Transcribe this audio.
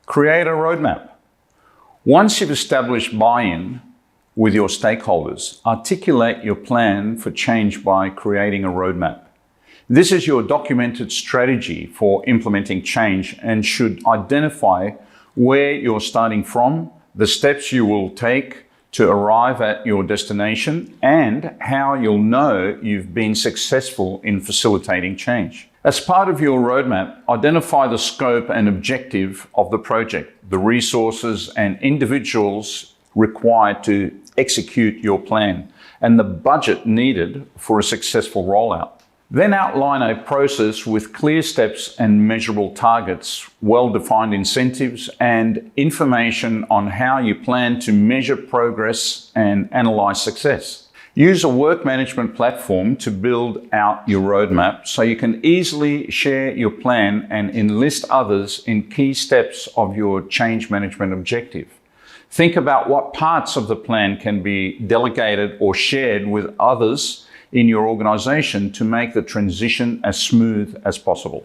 Create a roadmap. Once you've established buy-in with your stakeholders, articulate your plan for change by creating a roadmap. This is your documented strategy for implementing change and should identify where you're starting from, the steps you will take to arrive at your destination, and how you'll know you've been successful in facilitating change. As part of your roadmap, identify the scope and objective of the project, the resources and individuals required to execute your plan, and the budget needed for a successful rollout. Then outline a process with clear steps and measurable targets, well-defined incentives, and information on how you plan to measure progress and analyze success. Use a work management platform to build out your roadmap so you can easily share your plan and enlist others in key steps of your change management objective. Think about what parts of the plan can be delegated or shared with others in your organization to make the transition as smooth as possible.